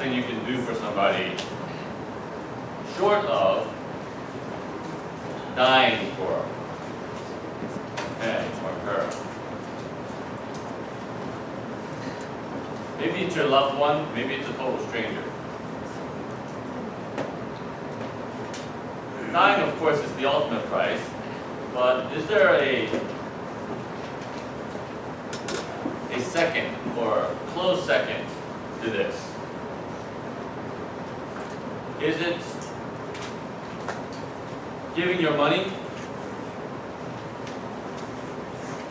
thing you can do for somebody short of dying for him or her? Maybe it's your loved one, maybe it's a total stranger. Dying, of course, is the ultimate price, but is there a second or close second to this? Is it giving your money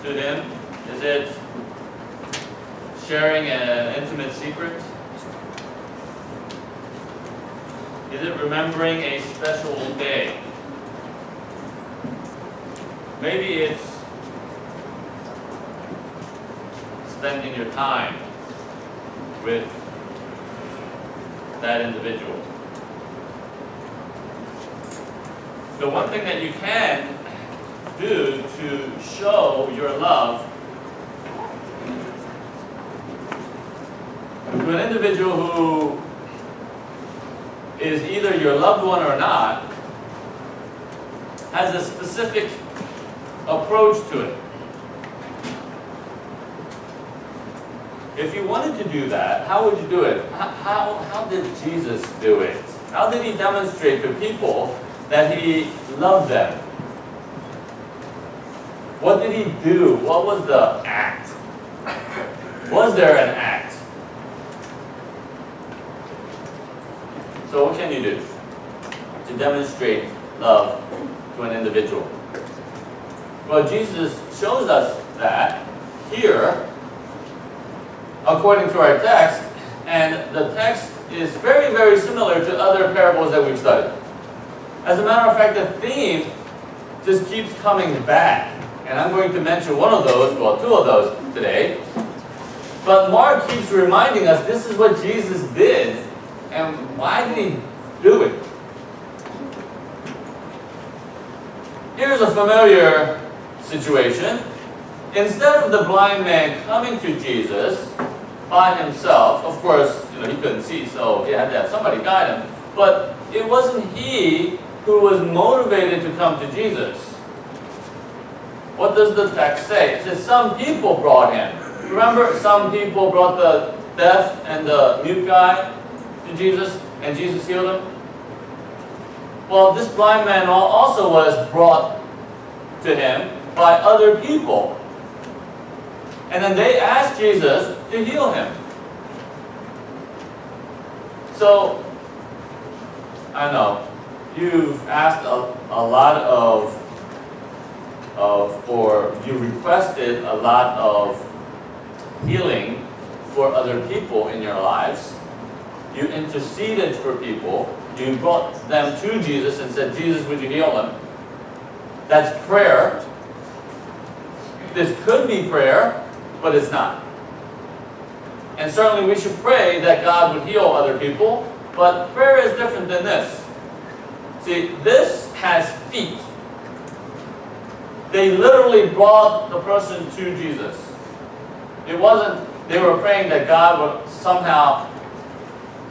to them? Is it sharing an intimate secret? Is it remembering a special day? Maybe it's spending your time with that individual. The one thing that you can do to show your love to an individual who is either your loved one or not has a specific approach to it. If you wanted to do that, how would you do it? How did Jesus do it? How did he demonstrate to people that he loved them? What did he do? What was the act? Was there an act? So what can you do to demonstrate love to an individual? Well, Jesus shows us that here, according to our text, and the text is very, very similar to other parables that we've studied. As a matter of fact, the theme just keeps coming back. And I'm going to mention one of those, well, two of those today. But Mark keeps reminding us this is what Jesus did. And why did he do it? Here's a familiar situation. Instead of the blind man coming to Jesus by himself, of course, he couldn't see, so he had to have somebody guide him. But it wasn't he who was motivated to come to Jesus. What does the text say? It says some people brought him. Remember, some people brought the deaf and the mute guy to Jesus, and Jesus healed him? Well, this blind man also was brought to him by other people. And then they asked Jesus to heal him. So, I know, you've asked a lot of, or you requested a lot of healing for other people in your lives. You interceded for people. You brought them to Jesus and said, Jesus, would you heal them? That's prayer. This could be prayer, but it's not. And certainly we should pray that God would heal other people, but prayer is different than this. See, this has feet. They literally brought the person to Jesus. It wasn't, they were praying that God would somehow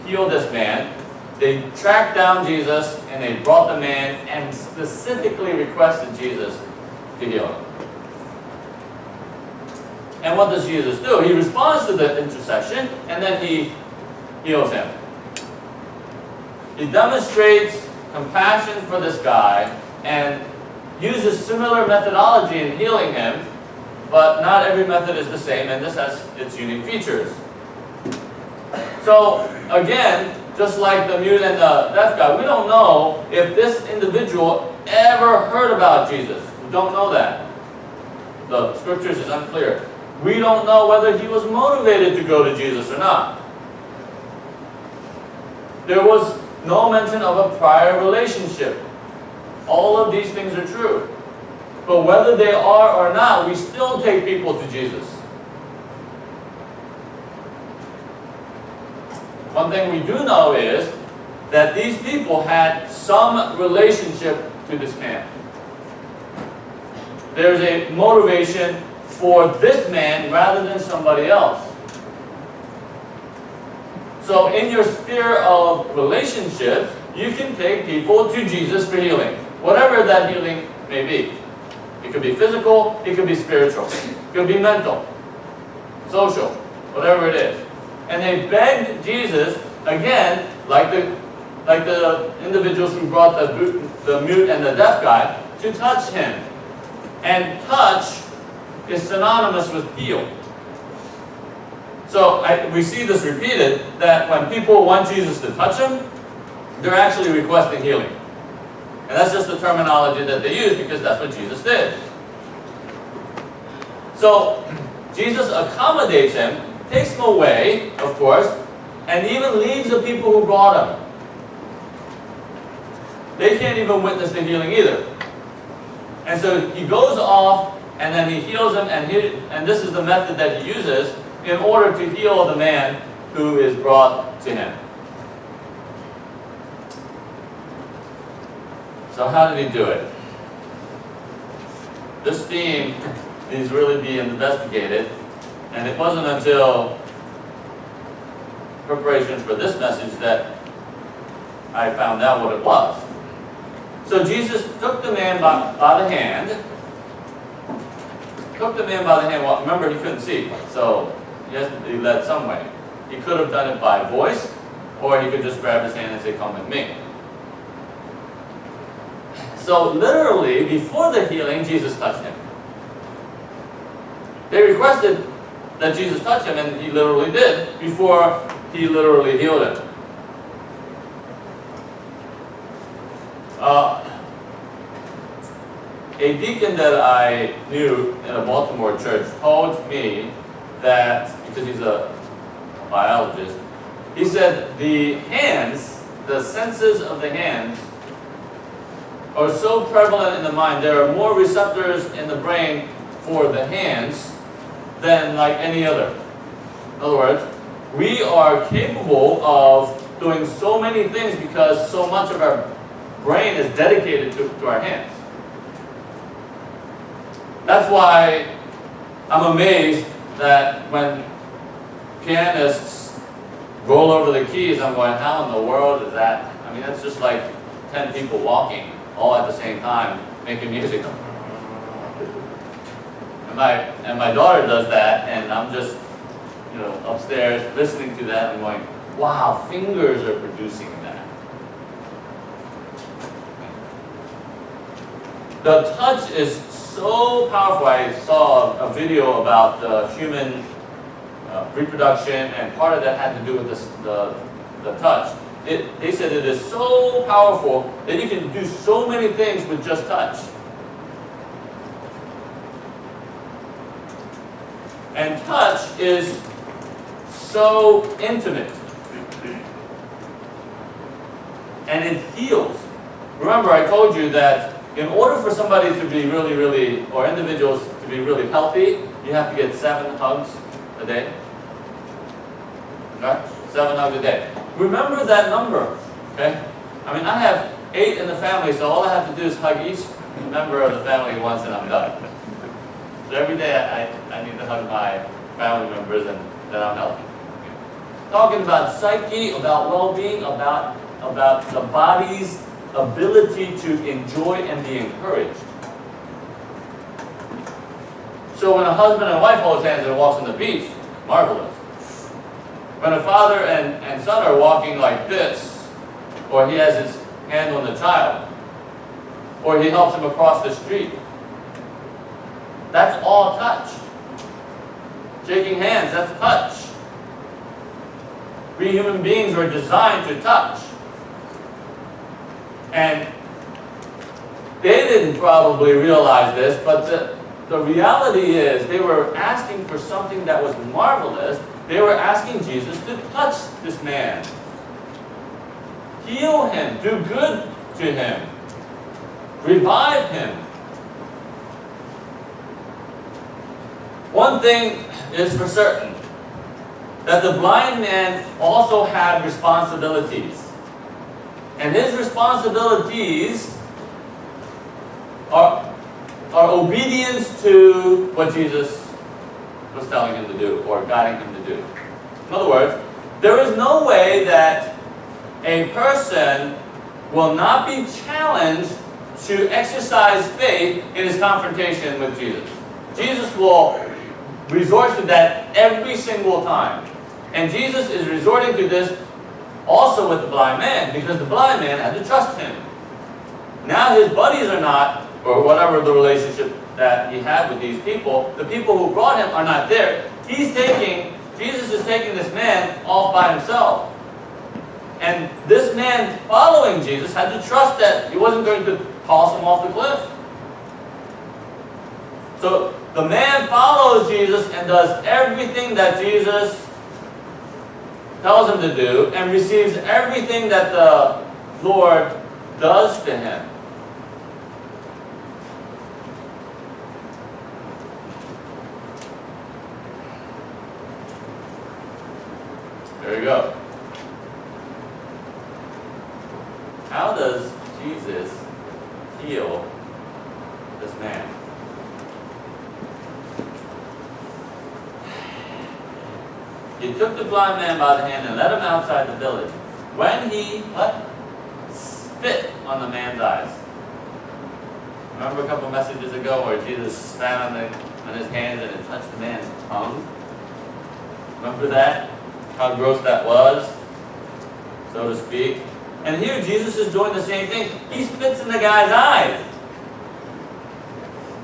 heal this man. They tracked down Jesus and they brought the man and specifically requested Jesus to heal him. And what does Jesus do? He responds to the intercession and then he heals him. He demonstrates compassion for this guy and uses similar methodology in healing him, but not every method is the same, and this has its unique features. So, again, just like the mute and the deaf guy, we don't know if this individual ever heard about Jesus. We don't know that. The scriptures is unclear. We don't know whether he was motivated to go to Jesus or not. There was no mention of a prior relationship. All of these things are true. But whether they are or not, we still take people to Jesus. One thing we do know is that these people had some relationship to this man. There's a motivation for this man rather than somebody else. So in your sphere of relationships, you can take people to Jesus for healing, whatever that healing may be. It could be physical, it could be spiritual, it could be mental, social, whatever it is. And they begged Jesus, again, like the individuals who brought the mute and the deaf guy, to touch him. And touch is synonymous with heal. So we see this repeated, that when people want Jesus to touch them, they're actually requesting healing. And that's just the terminology that they use because that's what Jesus did. So Jesus accommodates him, takes him away, of course, and even leaves the people who brought him. They can't even witness the healing either. And so he goes off, and then he heals him, and this is the method that he uses in order to heal the man who is brought to him. So how did he do it? This theme needs really be investigated, and it wasn't until preparation for this message that I found out what it was. So Jesus took the man by the hand. Well, remember, he couldn't see, so he has to be led some way. He could have done it by voice, or he could just grab his hand and say, "Come with me." So literally, before the healing, Jesus touched him. They requested that Jesus touch him, and he literally did, before he literally healed him. A deacon that I knew in a Baltimore church told me that, because he's a biologist, he said the hands, the senses of the hands, are so prevalent in the mind. There are more receptors in the brain for the hands than like any other. In other words, we are capable of doing so many things because so much of our brain is dedicated to our hands. That's why I'm amazed that when pianists roll over the keys, I'm going, how in the world is that? I mean, that's just like 10 people walking all at the same time making music. And my daughter does that, and I'm just, upstairs listening to that and going, wow, fingers are producing that. The touch is so powerful. I saw a video about the human reproduction, and part of that had to do with the touch. They said it is so powerful that you can do so many things with just touch. And touch is so intimate. And it heals. Remember, I told you that in order for somebody to be really, or individuals to be really healthy, you have to get 7 hugs a day. Okay? 7 hugs a day. Remember that number. Okay? I mean, I have 8 in the family, so all I have to do is hug each member of the family once and I'm done. So every day I need to hug my family members and then I'm healthy. Talking about psyche, about well-being, about the body's ability to enjoy and be encouraged. So when a husband and wife holds hands and walks on the beach, marvelous. When a father and son are walking like this, or he has his hand on the child, or he helps him across the street, that's all touch. Shaking hands, that's touch. We human beings are designed to touch. And they didn't probably realize this, but the reality is they were asking for something that was marvelous. They were asking Jesus to touch this man. Heal him, do good to him, revive him. One thing is for certain, that the blind man also had responsibilities. And his responsibilities are obedience to what Jesus was telling him to do, or guiding him to do. In other words, There is no way that a person will not be challenged to exercise faith in his confrontation with Jesus. Jesus will resort to that every single time. And Jesus is resorting to this also with the blind man, because the blind man had to trust him. Now his buddies are not, or whatever the relationship that he had with these people, the people who brought him are not there. Jesus is taking this man off by himself. And this man following Jesus had to trust that he wasn't going to toss him off the cliff. So the man follows Jesus and does everything that Jesus tells him to do and receives everything that the Lord does to him. There you go. How does Jesus heal this man? He took the blind man by the hand and led him outside the village. When he spit on the man's eyes. Remember a couple messages ago where Jesus spat on his hands and it touched the man's tongue? Remember that? How gross that was, so to speak. And here Jesus is doing the same thing. He spits in the guy's eyes.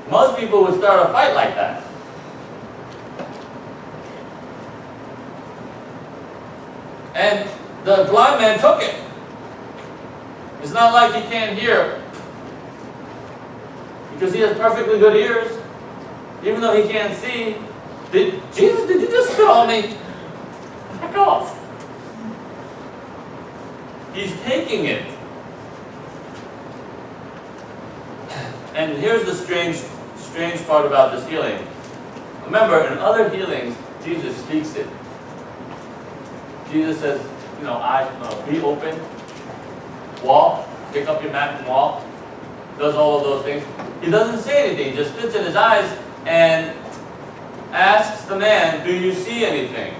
Most people would start a fight like that. And the blind man took it. It's not like he can't hear, because he has perfectly good ears, even though he can't see. Jesus, did you just spit on me? Back off. He's taking it. And here's the strange part about this healing. Remember, in other healings, Jesus speaks it. Jesus says, eyes, be open, walk, pick up your mat and walk, does all of those things. He doesn't say anything, he just spits in his eyes and asks the man, do you see anything?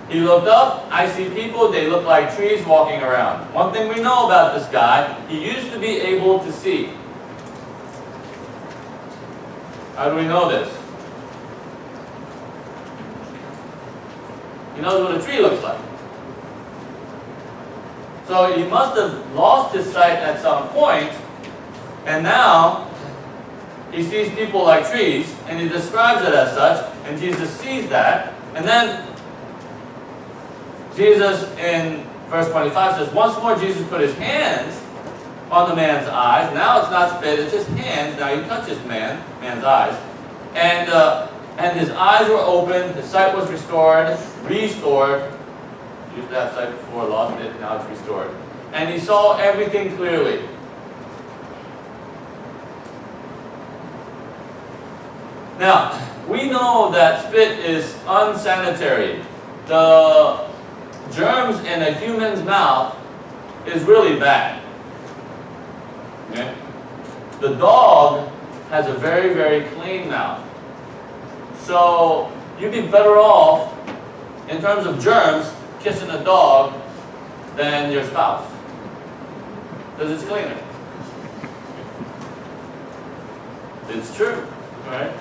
He looked up, I see people, they look like trees walking around. One thing we know about this guy, he used to be able to see. How do we know this? He knows what a tree looks like. So he must have lost his sight at some point, and now he sees people like trees, and he describes it as such, and Jesus sees that, and then Jesus in verse 25 says, once more Jesus put his hands on the man's eyes. Now it's not spit, it's his hands. Now he touches man's eyes. And his eyes were opened, his sight was restored. Used to have sight before, lost it, now it's restored. And he saw everything clearly. Now, we know that spit is unsanitary. The germs in a human's mouth is really bad. Okay? The dog has a very, very clean mouth. So you'd be better off, in terms of germs, kissing a dog than your spouse, because it's cleaner. It's true, right?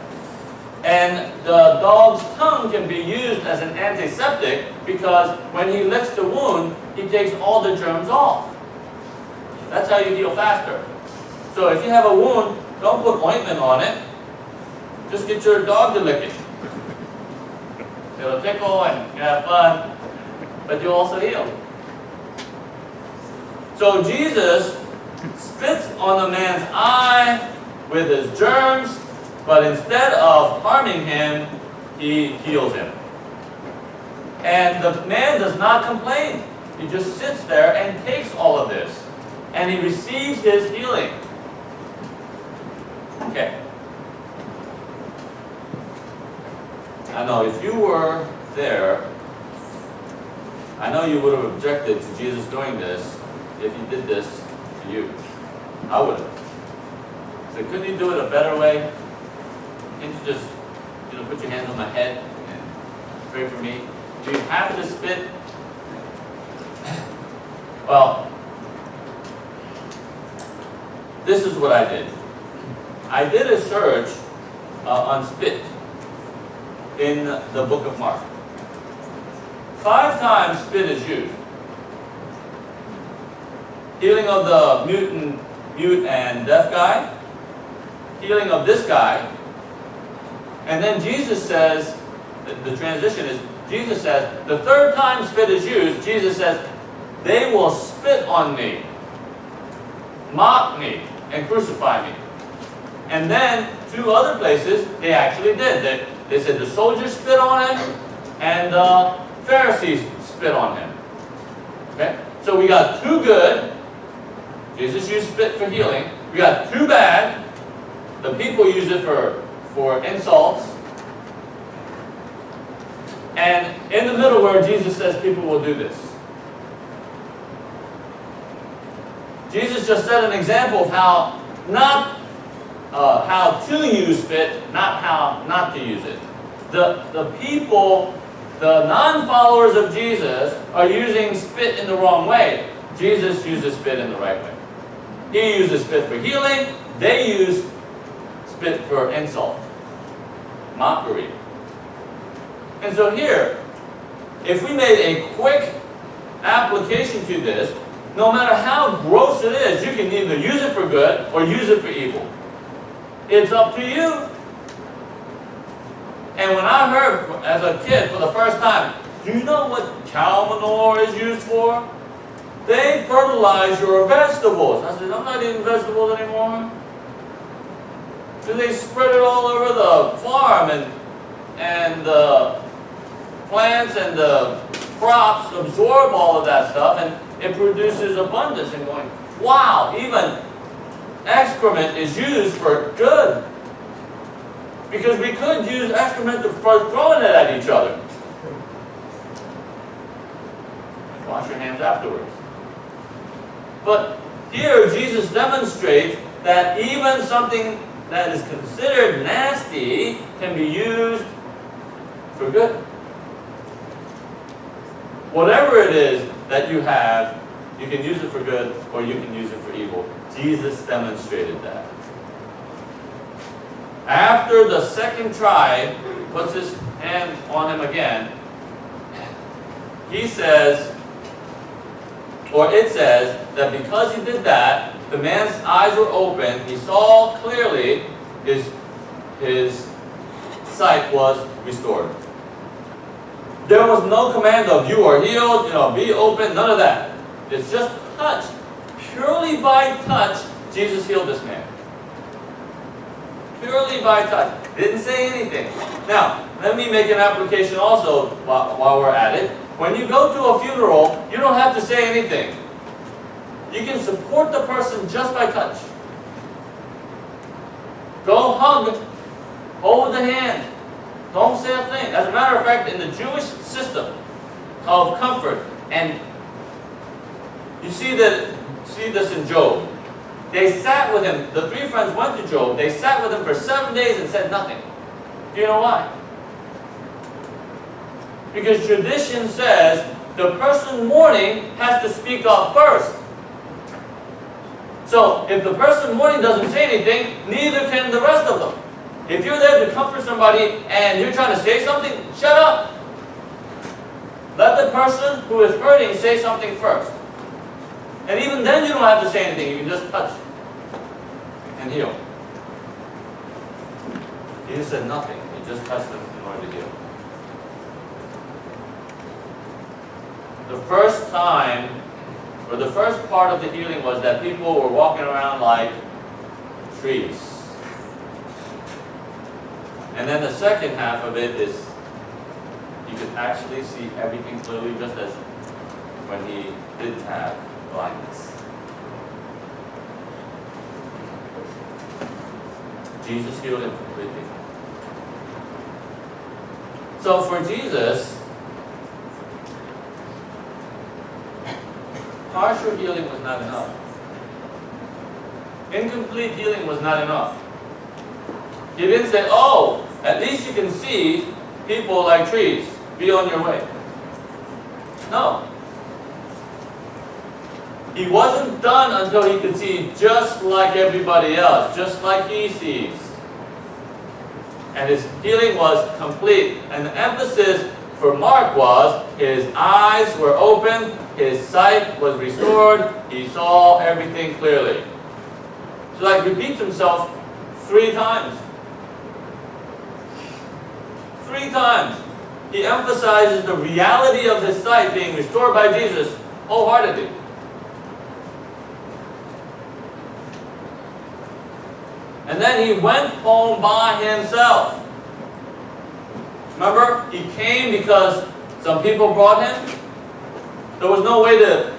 And the dog's tongue can be used as an antiseptic, because when he licks the wound, he takes all the germs off. That's how you heal faster. So if you have a wound, don't put ointment on it. Just get your dog to lick it. It'll tickle and you have fun, but you also heal. So Jesus spits on the man's eye with his germs, but instead of harming him, he heals him. And the man does not complain. He just sits there and takes all of this. And he receives his healing. Okay. I know if you were there, I know you would have objected to Jesus doing this if he did this to you. I would have. So couldn't he do it a better way? Can't you just, put your hands on my head and pray for me? Do you have to spit? Well, this is what I did. I did a search on spit in the book of Mark. 5 times spit is used. Healing of the mute and deaf guy, healing of this guy, and then Jesus says, the transition is, Jesus says, the 3rd time spit is used, Jesus says, they will spit on me, mock me, and crucify me. And then 2 other places, they actually did. They said the soldiers spit on him, and the Pharisees spit on him. Okay? So we got 2 good. Jesus used spit for healing. We got 2 bad. The people use it for insults. And in the middle where Jesus says people will do this. Jesus just set an example of how to use spit, not how not to use it. The people, the non-followers of Jesus, are using spit in the wrong way. Jesus uses spit in the right way. He uses spit for healing. They use spit for insult, mockery. And so here, if we made a quick application to this, no matter how gross it is, you can either use it for good or use it for evil. It's up to you. And when I heard as a kid for the first time, do you know what cow manure is used for? They fertilize your vegetables. I said, I'm not eating vegetables anymore. So they spread it all over the farm, and the plants and the crops absorb all of that stuff, and it produces abundance. And going, wow, even excrement is used for good. Because we could use excrement for throwing it at each other. Wash your hands afterwards. But here Jesus demonstrates that even something that is considered nasty can be used for good. Whatever it is that you have, you can use it for good or you can use it for evil. Jesus demonstrated that. After the second try, puts his hand on him again, he says, or it says, that because he did that, the man's eyes were open, he saw clearly, his sight was restored. There was no command of you are healed, be open, none of that. It's just touch. Purely by touch, Jesus healed this man. Purely by touch. Didn't say anything. Now, let me make an application also while we're at it. When you go to a funeral, you don't have to say anything. You can support the person just by touch. Go hug, hold the hand. Don't say a thing. As a matter of fact, in the Jewish system of comfort, and you see this in Job. They sat with him. The 3 friends went to Job. They sat with him for 7 days and said nothing. Do you know why? Because tradition says the person mourning has to speak up first. So if the person mourning doesn't say anything, neither can the rest of them. If you're there to comfort somebody and you're trying to say something, shut up. Let the person who is hurting say something first. And even then you don't have to say anything. You can just touch and heal. Jesus said nothing. He just touched them in order to heal. The first time, or the first part of the healing was that people were walking around like trees. And then the second half of it is you could actually see everything clearly, just as when he didn't have blindness. Jesus healed him completely. So for Jesus, partial healing was not enough. Incomplete healing was not enough. He didn't say, oh, at least you can see people like trees. Be on your way. No. He wasn't done until he could see just like everybody else, just like he sees. And his healing was complete. And the emphasis for Mark was his eyes were open, his sight was restored, he saw everything clearly. So like repeats himself 3 times. 3 times. He emphasizes the reality of his sight being restored by Jesus wholeheartedly. And then he went home by himself. Remember, he came because some people brought him. There was no way to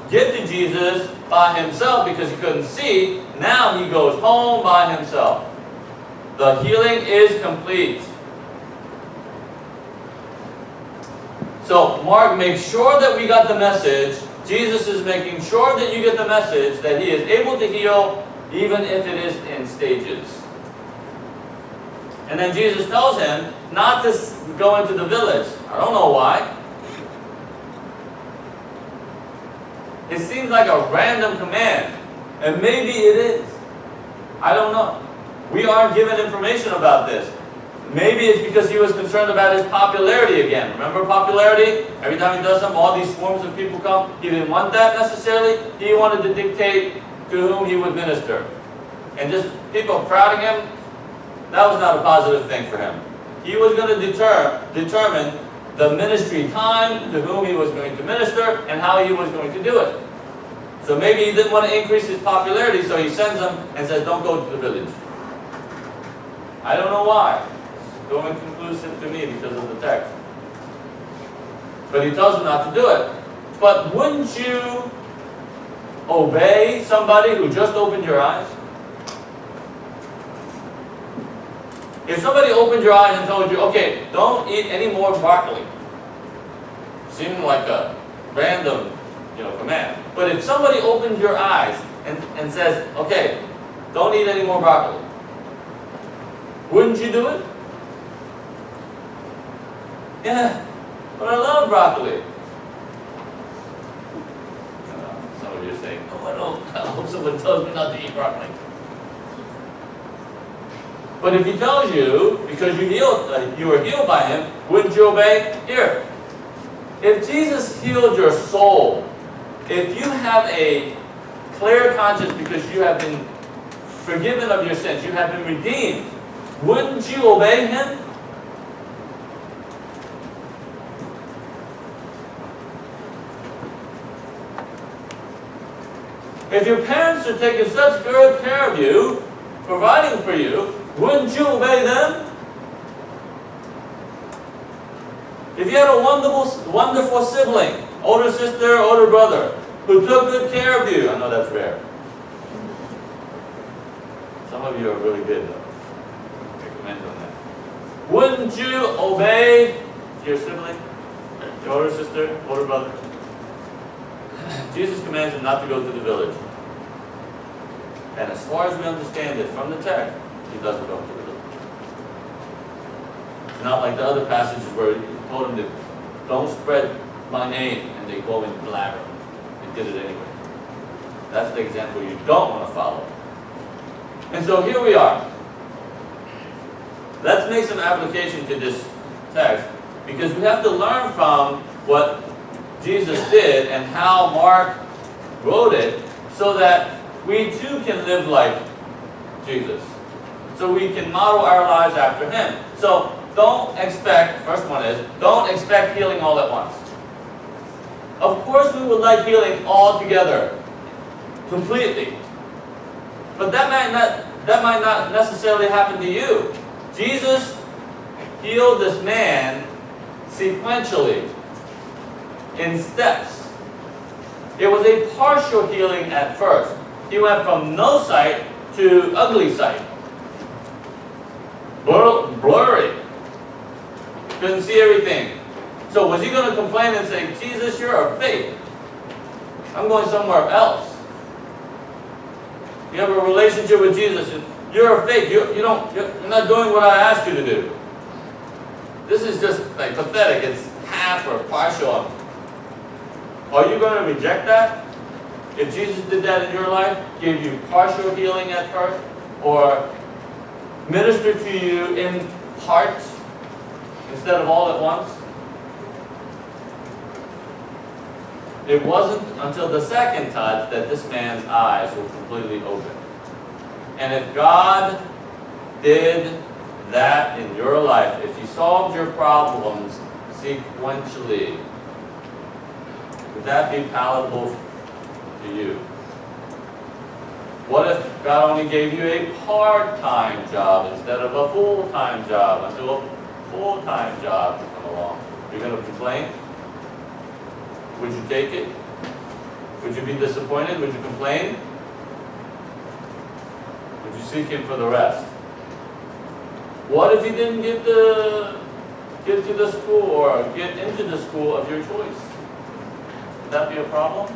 get to Jesus by himself because he couldn't see. Now he goes home by himself. The healing is complete. So Mark makes sure that we got the message. Jesus is making sure that you get the message that he is able to heal even if it is in stages. And then Jesus tells him not to go into the village. I don't know why. It seems like a random command. And maybe it is. I don't know. We aren't given information about this. Maybe it's because he was concerned about his popularity again. Remember popularity? Every time he does something, all these swarms of people come. He didn't want that necessarily. He wanted to dictate to whom he would minister. And just people crowding him, that was not a positive thing for him. He was going to determine the ministry time, to whom he was going to minister, and how he was going to do it. So maybe he didn't want to increase his popularity, so he sends them and says, don't go to the village. I don't know why. It's going conclusive to me because of the text. But he tells them not to do it. But wouldn't you obey somebody who just opened your eyes? If somebody opened your eyes and told you, okay, don't eat any more broccoli, seemed like a random, command. But if somebody opened your eyes and says, okay, don't eat any more broccoli, wouldn't you do it? Yeah, but I love broccoli. Some of you are saying, oh, I hope someone tells me not to eat broccoli. But if he tells you, because you were healed by him, wouldn't you obey? Here, if Jesus healed your soul, if you have a clear conscience because you have been forgiven of your sins, you have been redeemed, wouldn't you obey him? If your parents are taking such good care of you, providing for you, wouldn't you obey them? If you had a wonderful sibling, older sister, older brother, who took good care of you, I know that's rare. Some of you are really good though. I commend on that. Wouldn't you obey your sibling, your older sister, older brother? Jesus commands him not to go to the village. And as far as we understand it from the text, he doesn't go to the village. It's not like the other passages where he told him to don't spread my name, and they call him blabber. They did it anyway. That's the example you don't want to follow. And so here we are. Let's make some application to this text, because we have to learn from what Jesus did and how Mark wrote it so that we too can live like Jesus. So we can model our lives after him. So don't expect, first one is, don't expect healing all at once. Of course we would like healing all together, completely. But that might not necessarily happen to you. Jesus healed this man sequentially, in steps. It was a partial healing at first. He went from no sight to ugly sight. Blurry. Couldn't see everything. So was he going to complain and say, Jesus, you're a fake. I'm going somewhere else. You have a relationship with Jesus, and you're a fake. You're not doing what I asked you to do. This is just like pathetic. It's half or partial. Are you going to reject that? If Jesus did that in your life, gave you partial healing at first, or ministered to you in part instead of all at once? It wasn't until the second touch that this man's eyes were completely open. And if God did that in your life, if He solved your problems sequentially, would that be palatable to you? What if God only gave you a part-time job instead of a full-time job until a full-time job would come along? You're going to complain? Would you take it? Would you be disappointed? Would you complain? Would you seek Him for the rest? What if you didn't get to the school or get into the school of your choice? Would that be a problem?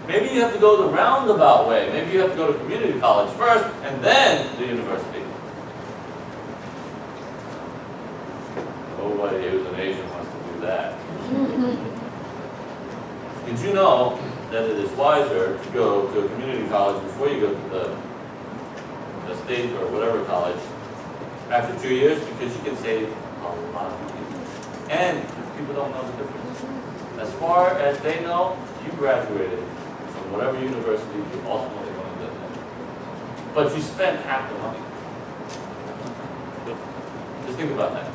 Maybe you have to go the roundabout way. Maybe you have to go to community college first and then the university. Nobody who's an Asian wants to do that. Did you know that it is wiser to go to a community college before you go to the state or whatever college after 2 years, because you can save a lot of money. And people don't know the difference. As far as they know, you graduated from whatever university you ultimately want to live in. But you spent half the money. Just think about that.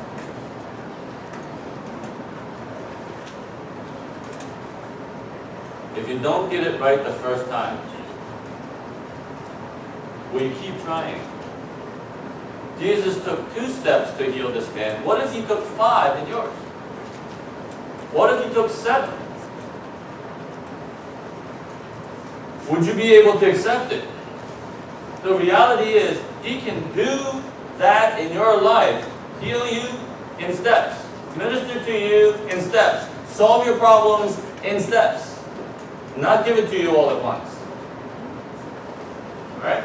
If you don't get it right the first time, will you keep trying? Jesus took 2 steps to heal this man. What if He took 5 in yours? What if He took 7? Would you be able to accept it? The reality is, He can do that in your life. Heal you in steps. Minister to you in steps. Solve your problems in steps. Not give it to you all at once. Alright?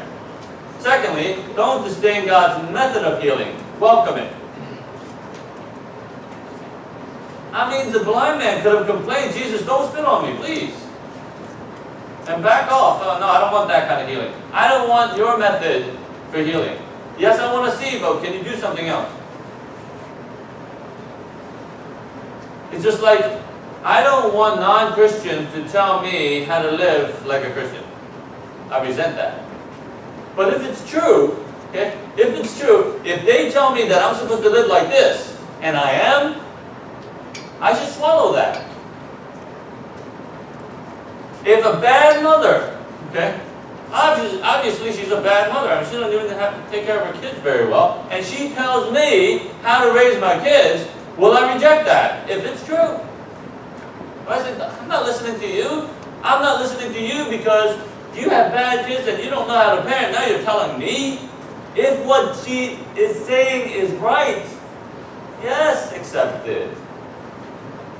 Secondly, don't disdain God's method of healing. Welcome it. I mean, the blind man could have complained, Jesus, don't spit on me, please. And back off. No, I don't want that kind of healing. I don't want your method for healing. Yes, I want to see, but can you do something else? It's just like, I don't want non-Christians to tell me how to live like a Christian. I resent that. But if it's true, okay, if they tell me that I'm supposed to live like this, and I am, I should swallow that. If a bad mother, okay, obviously she's a bad mother. I mean, she doesn't even have to take care of her kids very well, and she tells me how to raise my kids, will I reject that if it's true? I say, I'm not listening to you. I'm not listening to you because you have bad kids and you don't know how to parent. Now you're telling me. If what she is saying is right, yes, accept it.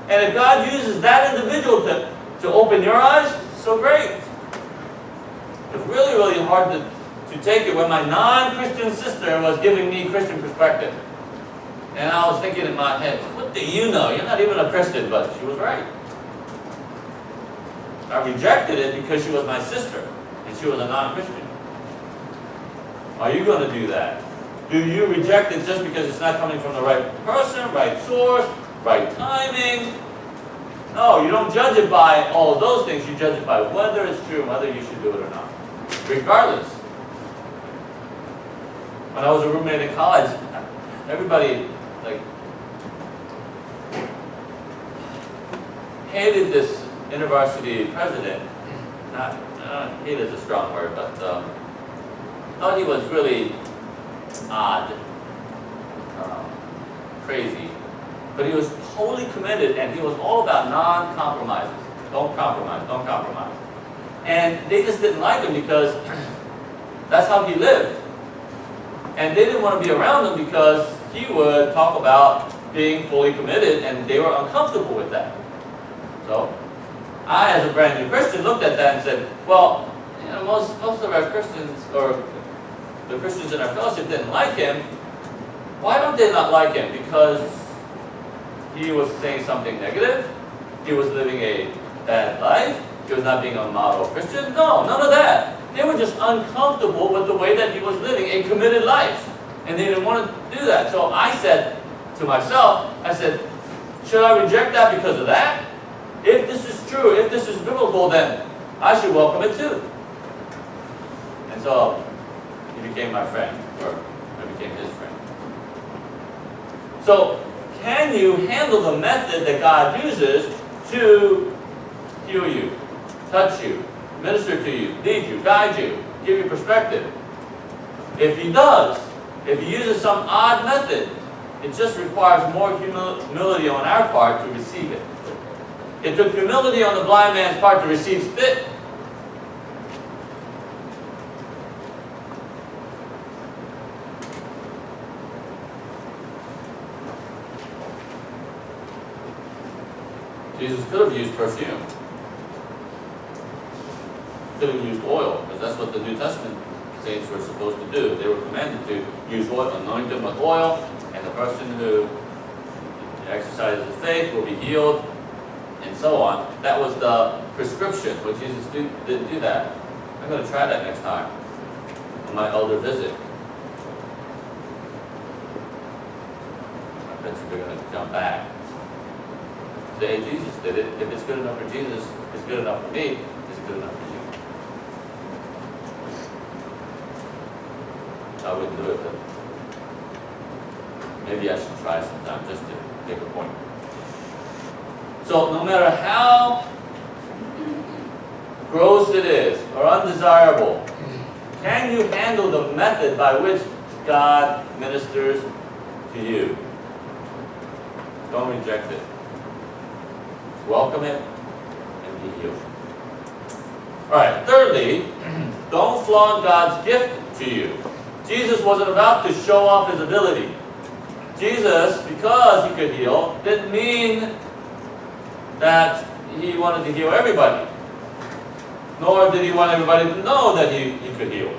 And if God uses that individual to open your eyes, so great. It's really, really hard to take it when my non-Christian sister was giving me Christian perspective. And I was thinking in my head, what do you know? You're not even a Christian, but she was right. I rejected it because she was my sister, and she was a non-Christian. Are you going to do that? Do you reject it just because it's not coming from the right person, right source, right timing? No, you don't judge it by all of those things. You judge it by whether it's true, whether you should do it or not. Regardless. When I was a roommate in college, everybody hated this university president. Not hate is a strong word, but thought he was really odd, crazy. But he was totally committed, and he was all about non-compromises. Don't compromise, don't compromise. And they just didn't like him because that's how he lived. And they didn't want to be around him because he would talk about being fully committed, and they were uncomfortable with that. So, I, as a brand new Christian, looked at that and said, well, you know, most of our Christians, or the Christians in our fellowship, didn't like him. Why don't they not like him? Because he was saying something negative? He was living a bad life. He was not being a model Christian. No, none of that. They were just uncomfortable with the way that he was living a committed life. And they didn't want to do that. So I said to myself, I said, should I reject that because of that? If this is true, if this is biblical, then I should welcome it too. And so he became my friend, or I became his friend. So, can you handle the method that God uses to heal you, touch you, minister to you, lead you, guide you, give you perspective? If he does, if he uses some odd method, it just requires more humility on our part to receive it. It took humility on the blind man's part to receive spit. Jesus could have used perfume. Could have used oil, because that's what the New Testament saints were supposed to do. They were commanded to use oil, anoint them with oil, and the person who exercises faith will be healed, and so on. That was the prescription, but Jesus didn't do that. I'm going to try that next time on my elder visit. I bet you're going to jump back. Say, hey, Jesus did it. If it's good enough for Jesus, it's good enough for me. It's good enough for you. I wouldn't do it, but maybe I should try sometime just to make a point. So no matter how gross it is or undesirable, can you handle the method by which God ministers to you? Don't reject it. Welcome it and be healed. Alright, thirdly, don't flaunt God's gift to you. Jesus wasn't about to show off his ability. Jesus, because he could heal, didn't mean that he wanted to heal everybody. Nor did he want everybody to know that he could heal.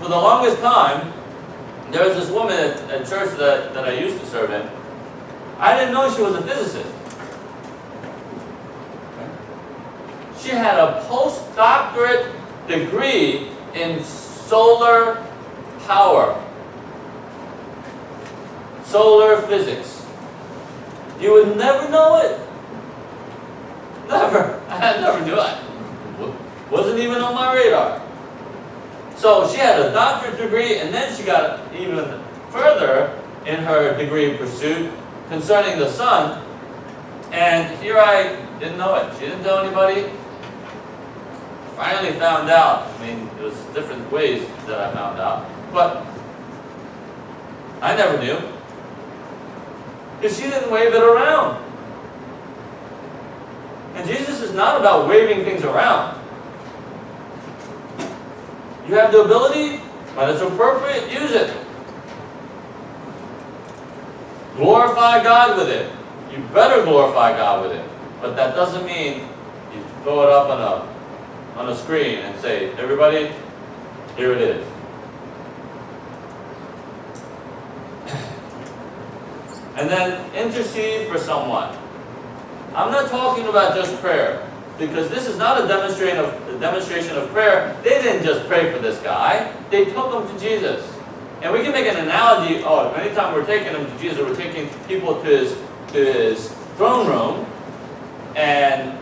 For the longest time, there was this woman at church that I used to serve in. I didn't know she was a physicist. She had a postdoctorate degree in solar power, solar physics. You would never know it. Never. I never knew it. Wasn't even on my radar. So she had a doctorate degree, and then she got even further in her degree pursuit concerning the sun. And here I didn't know it. She didn't tell anybody. Finally found out. I mean, it was different ways that I found out. But I never knew. Because she didn't wave it around. And Jesus is not about waving things around. You have the ability, when it's appropriate, use it. Glorify God with it. You better glorify God with it. But that doesn't mean you throw it up on a screen and say, everybody, here it is. And then intercede for someone. I'm not talking about just prayer, because this is not a demonstration of prayer. They didn't just pray for this guy. They took him to Jesus. And we can make an analogy. Oh, anytime we're taking him to Jesus, we're taking people to his throne room and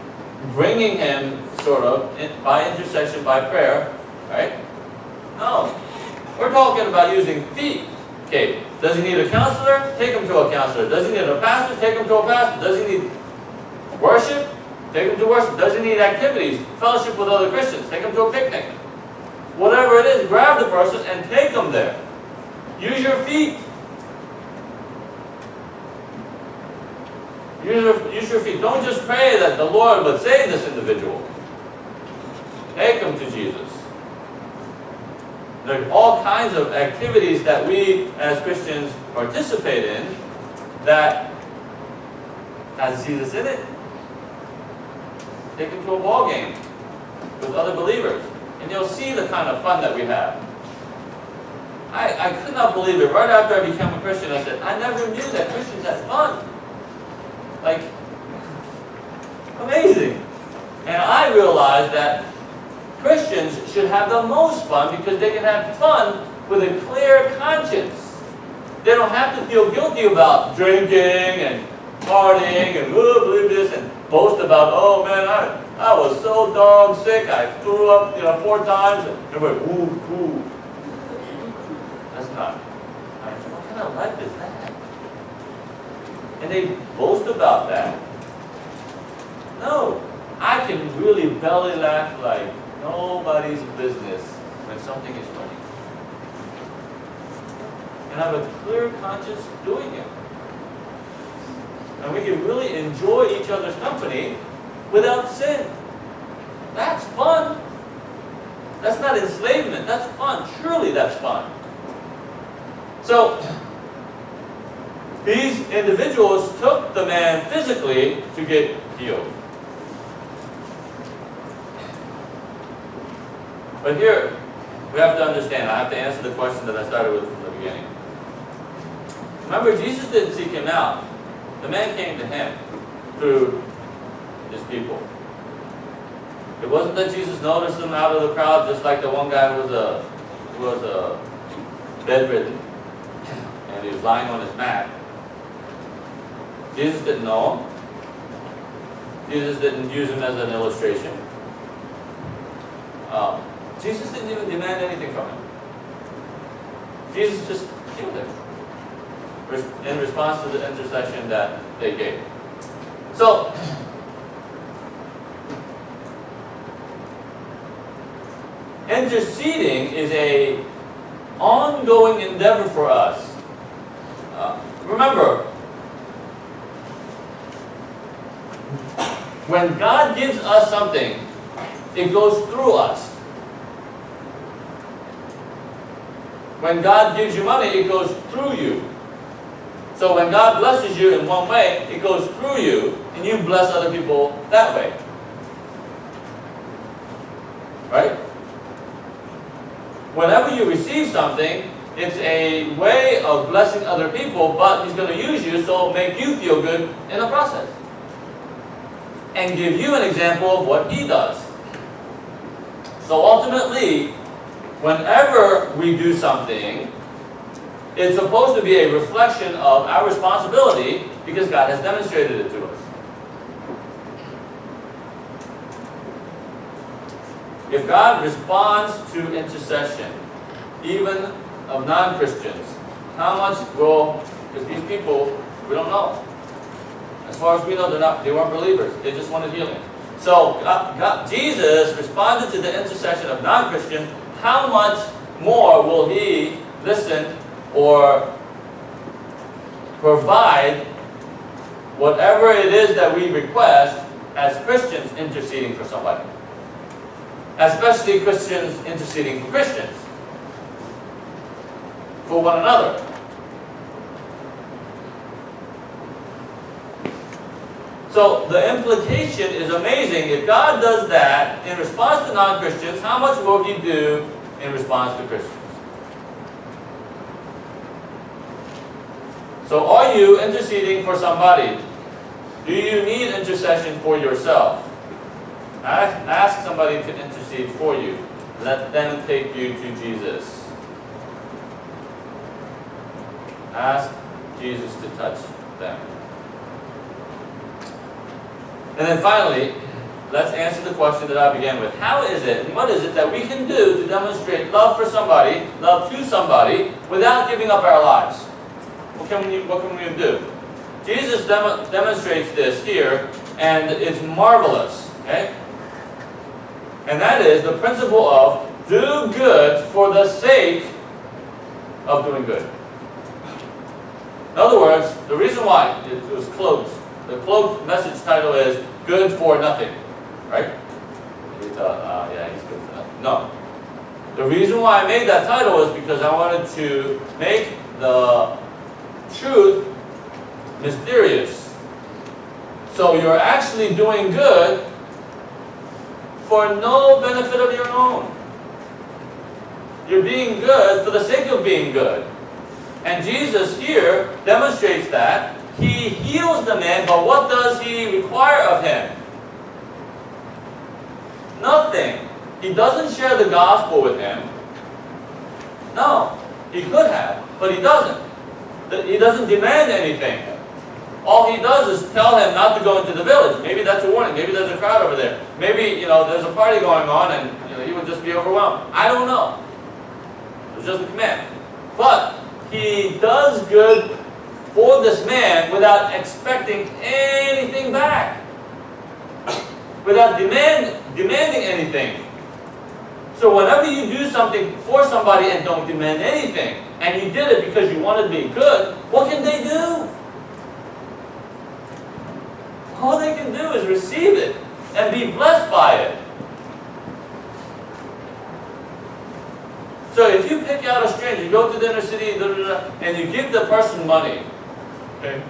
bringing him sort of by intercession, by prayer, right? No. We're talking about using feet. Okay, does he need a counselor? Take him to a counselor. Does he need a pastor? Take him to a pastor. Does he need worship? Take him to worship. Does he need activities? Fellowship with other Christians. Take him to a picnic. Whatever it is, grab the person and take him there. Use your feet. Use your feet. Don't just pray that the Lord would save this individual. Take him to Jesus. There are all kinds of activities that we as Christians participate in that has Jesus in it. Take him to a ball game with other believers, and you'll see the kind of fun that we have. I could not believe it. Right after I became a Christian, I said, I never knew that Christians had fun. Like, Amazing. And I realized that Christians should have the most fun because they can have fun with a clear conscience. They don't have to feel guilty about drinking and partying and believe this and boast about, oh man, I was so dog sick, I threw up 4 times, and everybody, ooh. That's not, what kind of life is that? And they boast about that. No, I can really belly laugh like nobody's business when something is funny. And have a clear conscience doing it. And we can really enjoy each other's company without sin. That's fun. That's not enslavement, that's fun. Surely that's fun. So, these individuals took the man physically to get healed. But here, we have to understand, I have to answer the question that I started with from the beginning. Remember, Jesus didn't seek him out. The man came to him through his people. It wasn't that Jesus noticed him out of the crowd, just like the one guy who was bedridden, and he was lying on his mat. Jesus didn't know him. Jesus didn't use him as an illustration. Jesus didn't even demand anything from him. Jesus just healed him in response to the intercession that they gave. So, interceding is an ongoing endeavor for us. Remember, when God gives us something, it goes through us. When God gives you money, it goes through you. So when God blesses you in one way, it goes through you, and you bless other people that way. Right? Whenever you receive something, it's a way of blessing other people, but He's going to use you so it'll make you feel good in the process. And give you an example of what He does. So ultimately, whenever we do something, it's supposed to be a reflection of our responsibility because God has demonstrated it to us. If God responds to intercession, even of non-Christians, how much will, because these people, we don't know. As far as we know, they weren't believers. They just wanted healing. So Jesus responded to the intercession of non-Christians. How much more will He listen or provide whatever it is that we request as Christians interceding for somebody? Especially Christians interceding for Christians, for one another. So the implication is amazing. If God does that in response to non-Christians, how much will He do in response to Christians? So are you interceding for somebody? Do you need intercession for yourself? Ask somebody to intercede for you. Let them take you to Jesus. Ask Jesus to touch them. And then finally, let's answer the question that I began with. How is it, and what is it that we can do to demonstrate love for somebody, love to somebody, without giving up our lives? What can we do? Jesus demonstrates this here, and it's marvelous. Okay? And that is the principle of do good for the sake of doing good. In other words, the reason why it was cloaked, the cloaked message title is Good for Nothing. Right? You thought, yeah, he's good for nothing. No. The reason why I made that title is because I wanted to make the truth mysterious. So you're actually doing good for no benefit of your own. You're being good for the sake of being good. And Jesus here demonstrates that. He heals the man, but what does He require of him? nothing. He doesn't share the gospel with him. No, he could have, but he doesn't. He doesn't demand anything. All he does is tell him not to go into the village. Maybe that's a warning. Maybe there's a crowd over there. Maybe, there's a party going on and, he would just be overwhelmed. I don't know. It's just a command. But he does good for this man without expecting anything back. Without demanding anything. So whenever you do something for somebody and don't demand anything, and you did it because you wanted to be good, what can they do? All they can do is receive it and be blessed by it. So if you pick out a stranger, you go to the inner city, and you give the person money, okay?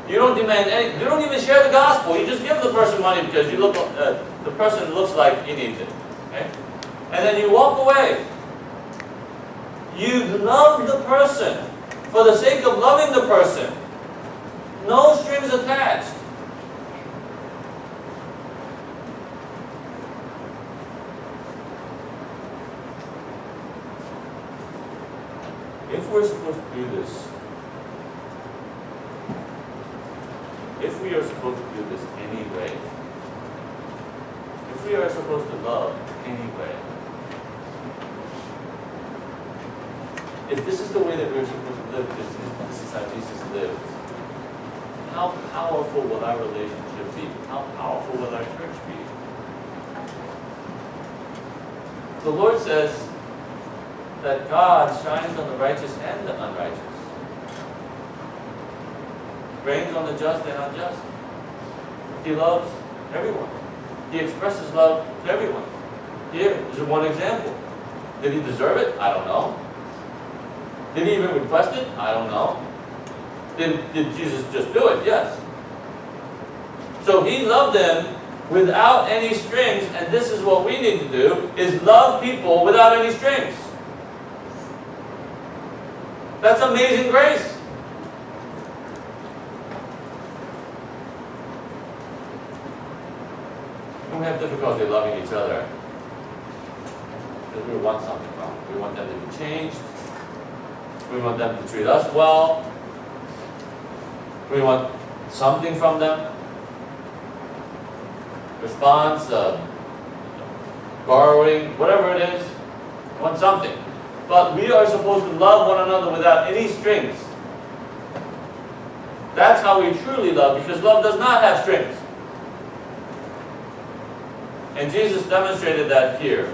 You don't demand anything. You don't even share the gospel. You just give the person money because the person looks like he needs it, okay? And then you walk away. You love the person for the sake of loving the person. No strings attached. If we're supposed to do this, if we are supposed to do this anyway, if we are supposed to love anyway, if this is the way that we're supposed to live, this is how Jesus lived, how powerful will our relationship be? How powerful will our church be? The Lord says that God shines on the righteous and the unrighteous. Rains on the just and unjust. He loves everyone. He expresses love to everyone. Here is one example. Did he deserve it? I don't know. Did he even request it? I don't know. Did Jesus just do it? Yes. So he loved them without any strings, and this is what we need to do, is love people without any strings. That's amazing grace. We have difficulty loving each other because we want something from them. We want them to be changed. We want them to treat us well. We want something from them. Response, borrowing, whatever it is. We want something. But we are supposed to love one another without any strings. That's how we truly love, because love does not have strings. And Jesus demonstrated that here.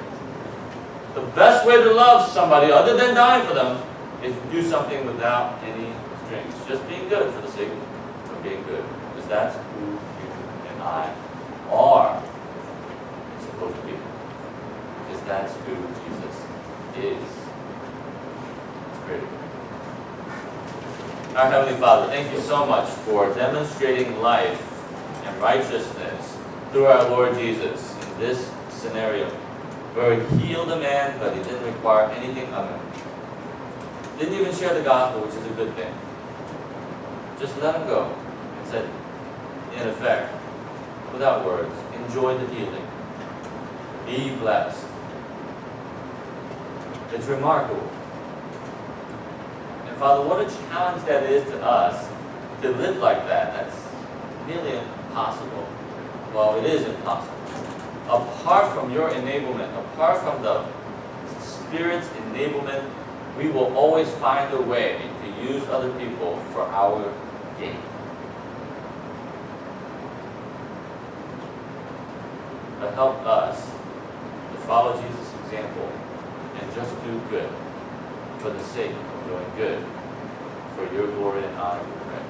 The best way to love somebody, other than dying for them, is to do something without any strings. Just being good for the sake of being good. Because that's who you and I are supposed to be. Because that's who Jesus is. It's great. Our Heavenly Father, thank you so much for demonstrating life and righteousness through our Lord Jesus. This scenario where he healed a man, but he didn't require anything of him. Didn't even share the gospel, which is a good thing. Just let him go and said, in effect, without words, enjoy the healing. Be blessed. It's remarkable. And Father, what a challenge that is to us to live like that. That's nearly impossible. Well, it is impossible. Apart from your enablement, apart from the Spirit's enablement, we will always find a way to use other people for our gain. But help us to follow Jesus' example and just do good for the sake of doing good, for your glory and honor, we pray.